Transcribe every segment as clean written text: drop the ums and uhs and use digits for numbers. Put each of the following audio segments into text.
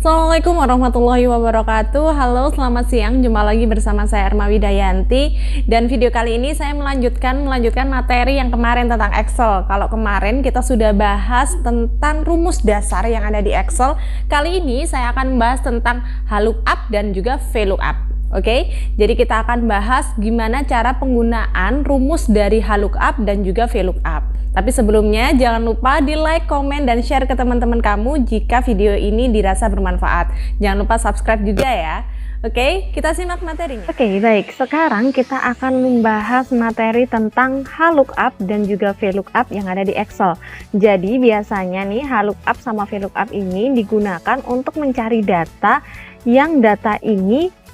Assalamualaikum warahmatullahi wabarakatuh. Halo, selamat siang. Jumpa lagi bersama saya Erma Widayanti. Dan video kali ini saya melanjutkan materi yang kemarin tentang Excel. Kalau kemarin kita sudah bahas tentang rumus dasar yang ada di Excel, kali ini saya akan membahas tentang VLOOKUP dan juga VLOOKUP. Oke, jadi kita akan bahas gimana cara penggunaan rumus dari VLOOKUP dan juga VLOOKUP. Tapi sebelumnya jangan lupa di like, komen, dan share ke teman-teman kamu jika video ini dirasa bermanfaat. Jangan lupa subscribe juga ya. Oke, kita simak materinya. Oke, baik. Sekarang kita akan membahas materi tentang VLOOKUP dan juga VLOOKUP yang ada di Excel. Jadi biasanya nih VLOOKUP sama VLOOKUP ini digunakan untuk mencari data yang data ini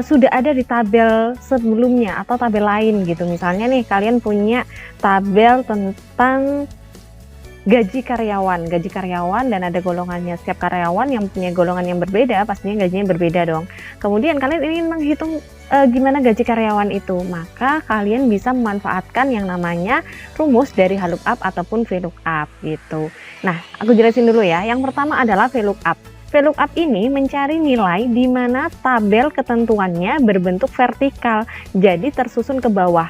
sudah ada di tabel sebelumnya atau tabel lain gitu. Misalnya nih kalian punya tabel tentang gaji karyawan dan ada golongannya. Setiap karyawan yang punya golongan yang berbeda pastinya gajinya berbeda dong. Kemudian kalian ingin menghitung gimana gaji karyawan itu, maka kalian bisa memanfaatkan yang namanya rumus dari VLOOKUP ataupun VLOOKUP gitu. Nah, aku jelasin dulu ya. Yang pertama adalah VLOOKUP. VLOOKUP ini mencari nilai di mana tabel ketentuannya berbentuk vertikal, jadi tersusun ke bawah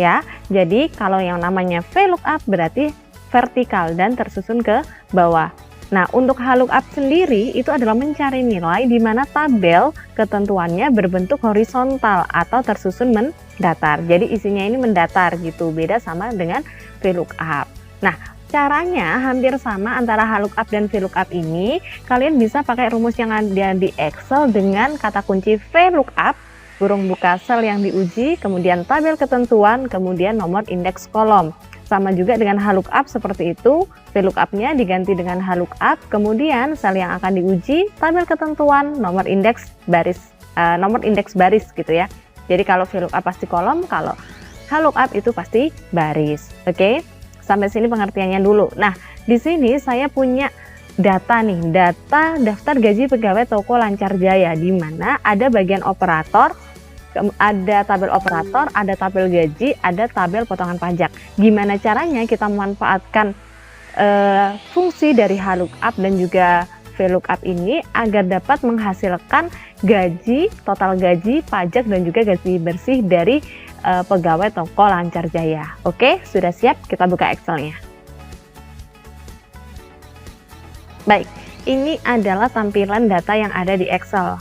ya. Jadi kalau yang namanya VLOOKUP berarti vertikal dan tersusun ke bawah. Nah, untuk VLOOKUP sendiri itu adalah mencari nilai di mana tabel ketentuannya berbentuk horizontal atau tersusun mendatar. Jadi isinya ini mendatar gitu, beda sama dengan VLOOKUP. Nah, caranya hampir sama antara VLOOKUP dan VLOOKUP ini. Kalian bisa pakai rumus yang ada di Excel dengan kata kunci VLOOKUP, kurung buka sel yang diuji, kemudian tabel ketentuan, kemudian nomor indeks kolom. Sama juga dengan VLOOKUP seperti itu, VLOOKUP-nya diganti dengan VLOOKUP, kemudian sel yang akan diuji, tabel ketentuan, nomor indeks baris gitu ya. Jadi kalau VLOOKUP pasti kolom, kalau VLOOKUP itu pasti baris. Oke? Sampai sini pengertiannya dulu. Nah, di sini saya punya data nih, data daftar gaji pegawai toko Lancar Jaya, di mana ada bagian operator, ada tabel operator, ada tabel gaji, ada tabel potongan pajak. Gimana caranya kita memanfaatkan fungsi dari VLOOKUP dan juga VLOOKUP ini agar dapat menghasilkan gaji, total gaji, pajak, dan juga gaji bersih dari pegawai toko Lancar Jaya. Oke, sudah siap? Kita buka Excel-nya. Baik, ini adalah tampilan data yang ada di Excel.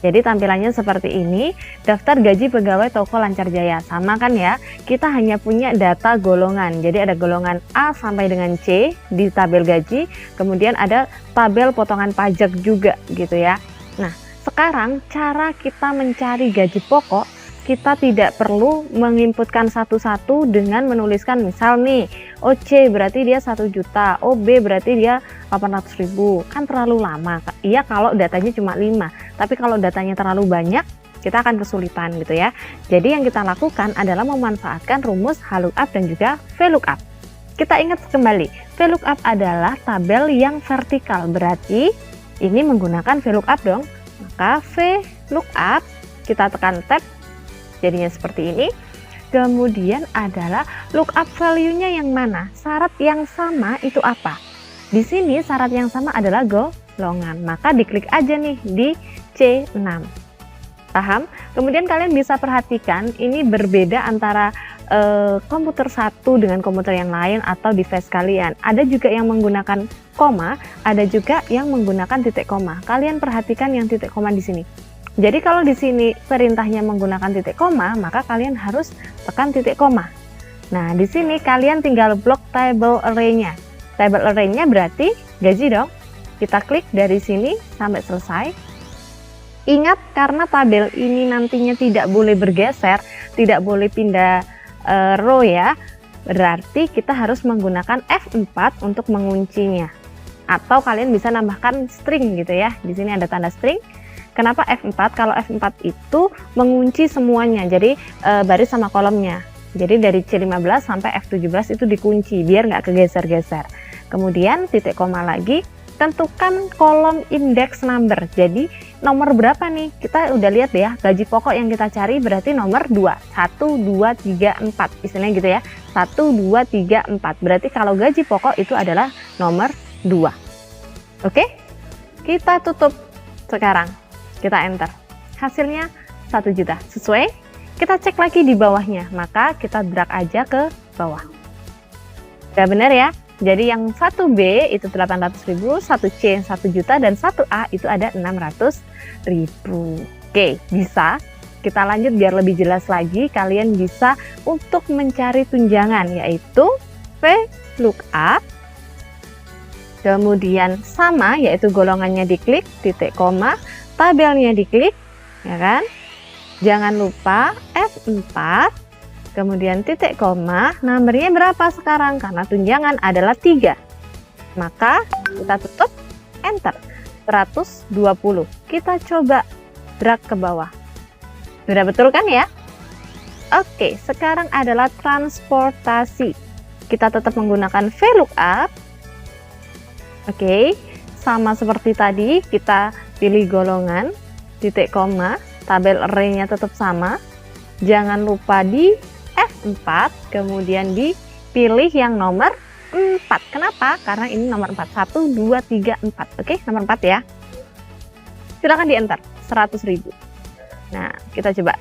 Jadi tampilannya seperti ini, daftar gaji pegawai toko Lancar Jaya. Sama kan ya, kita hanya punya data golongan. Jadi ada golongan A sampai dengan C di tabel gaji, kemudian ada tabel potongan pajak juga gitu ya. Nah, sekarang cara kita mencari gaji pokok, kita tidak perlu menginputkan satu-satu dengan menuliskan misal nih, OC berarti dia 1 juta, OB berarti dia 800.000, kan terlalu lama. Iya kalau datanya cuma 5, tapi kalau datanya terlalu banyak kita akan kesulitan gitu ya. Jadi yang kita lakukan adalah memanfaatkan rumus VLOOKUP dan juga VLOOKUP. Kita ingat kembali, VLOOKUP adalah tabel yang vertikal, berarti ini menggunakan VLOOKUP dong. Maka VLOOKUP, kita tekan tab, jadinya seperti ini. Kemudian adalah lookup value-nya yang mana? Syarat yang sama itu apa? Di sini syarat yang sama adalah golongan. Maka diklik aja nih di C6. Paham? Kemudian kalian bisa perhatikan ini berbeda antara komputer satu dengan komputer yang lain atau device kalian. Ada juga yang menggunakan koma, ada juga yang menggunakan titik koma. Kalian perhatikan yang titik koma di sini. Jadi kalau di sini perintahnya menggunakan titik koma, maka kalian harus tekan titik koma. Nah, di sini kalian tinggal blok table array-nya. Table array-nya berarti gaji dong. Kita klik dari sini sampai selesai. Ingat, karena tabel ini nantinya tidak boleh bergeser, tidak boleh pindah row ya. Berarti kita harus menggunakan F4 untuk menguncinya. Atau kalian bisa nambahkan string gitu ya. Di sini ada tanda string. Kenapa F4? Kalau F4 itu mengunci semuanya, jadi baris sama kolomnya. Jadi dari C15 sampai F17 itu dikunci, biar nggak kegeser-geser. Kemudian titik koma lagi, tentukan kolom index number. Jadi nomor berapa nih? Kita udah lihat ya, gaji pokok yang kita cari berarti nomor 2. 1, 2, 3, 4. Istilahnya gitu ya, 1, 2, 3, 4. Berarti kalau gaji pokok itu adalah nomor 2. Oke? Kita tutup sekarang. Kita enter. Hasilnya 1 juta. Sesuai? Kita cek lagi di bawahnya. Maka kita drag aja ke bawah. Udah benar ya? Jadi yang 1B itu 800.000, 1C 1 juta, dan 1A itu ada 600.000. Oke, bisa. Kita lanjut biar lebih jelas lagi. Kalian bisa untuk mencari tunjangan, yaitu VLOOKUP. Kemudian sama, yaitu golongannya diklik, titik koma, tabelnya diklik, ya kan? Jangan lupa F4, kemudian titik koma, nomornya berapa sekarang? Karena tunjangan adalah 3. Maka kita tutup, enter, 120. Kita coba drag ke bawah. Sudah betul kan ya? Oke, sekarang adalah transportasi. Kita tetap menggunakan VLOOKUP. Oke, sama seperti tadi, kita pilih golongan, titik koma, tabel array-nya tetap sama. Jangan lupa di F4, kemudian dipilih yang nomor 4. Kenapa? Karena ini nomor 4. 1, 2, 3, 4. Oke, nomor 4 ya. Silakan di enter, 100.000. Nah, kita coba.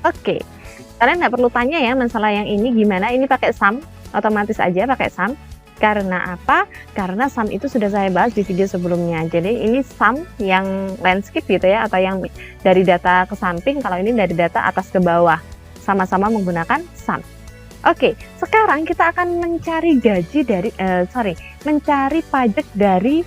Oke, kalian nggak perlu tanya ya masalah yang ini gimana. Ini pakai sum, otomatis aja pakai sum. Karena apa? Karena sum itu sudah saya bahas di video sebelumnya. Jadi ini sum yang landscape gitu ya, atau yang dari data ke samping. Kalau ini dari data atas ke bawah, sama-sama menggunakan sum. Oke, sekarang kita akan mencari gaji dari mencari pajak dari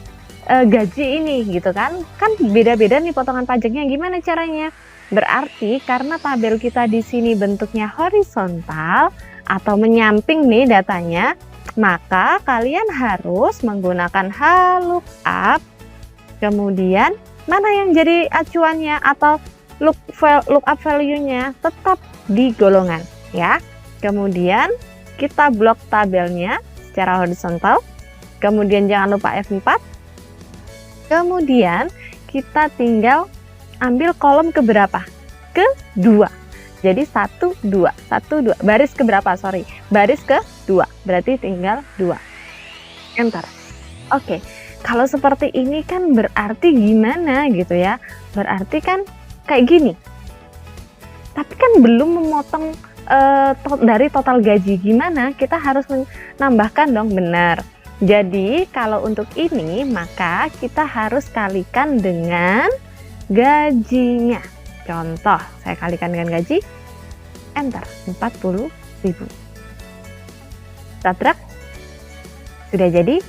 gaji ini gitu kan. Kan beda-beda nih potongan pajaknya. Gimana caranya? Berarti karena tabel kita di sini bentuknya horizontal atau menyamping nih datanya, maka kalian harus menggunakan VLOOKUP. Kemudian mana yang jadi acuannya atau lookup value-nya tetap di golongan ya. Kemudian kita blok tabelnya secara horizontal. Kemudian jangan lupa F4. Kemudian kita tinggal ambil kolom keberapa? Ke-2. Jadi 1, 2, 1, 2. Baris keberapa? Sorry. Baris ke-2. Berarti tinggal 2. Enter. Oke. Kalau seperti ini kan berarti gimana gitu ya? Berarti kan kayak gini. Tapi kan belum memotong dari total gaji. Gimana? Kita harus menambahkan dong, benar. Jadi kalau untuk ini maka kita harus kalikan dengan gajinya. Contoh, saya kalikan dengan gaji, enter, 40.000. Kita drag, sudah jadi.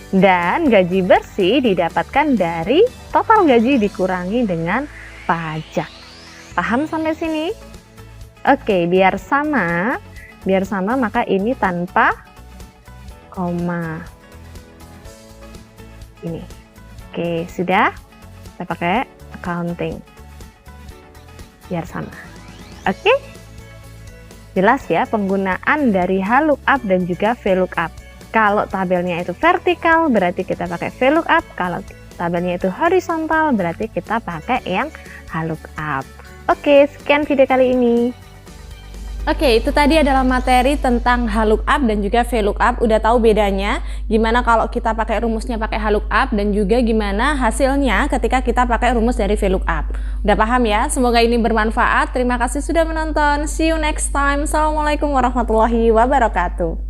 Dan gaji bersih didapatkan dari total gaji dikurangi dengan pajak. Paham sampai sini? Oke, biar sama maka ini tanpa koma. Ini. Oke, sudah. Saya pakai accounting. Biar sama. Oke? Jelas ya penggunaan dari VLOOKUP dan juga VLOOKUP. Kalau tabelnya itu vertikal berarti kita pakai VLOOKUP. Kalau tabelnya itu horizontal berarti kita pakai yang VLOOKUP. Oke, sekian video kali ini. Oke, itu tadi adalah materi tentang VLOOKUP dan juga VLOOKUP. Udah tahu bedanya, gimana kalau kita pakai rumusnya pakai VLOOKUP dan juga gimana hasilnya ketika kita pakai rumus dari VLOOKUP. Udah paham ya? Semoga ini bermanfaat. Terima kasih sudah menonton. See you next time. Assalamualaikum warahmatullahi wabarakatuh.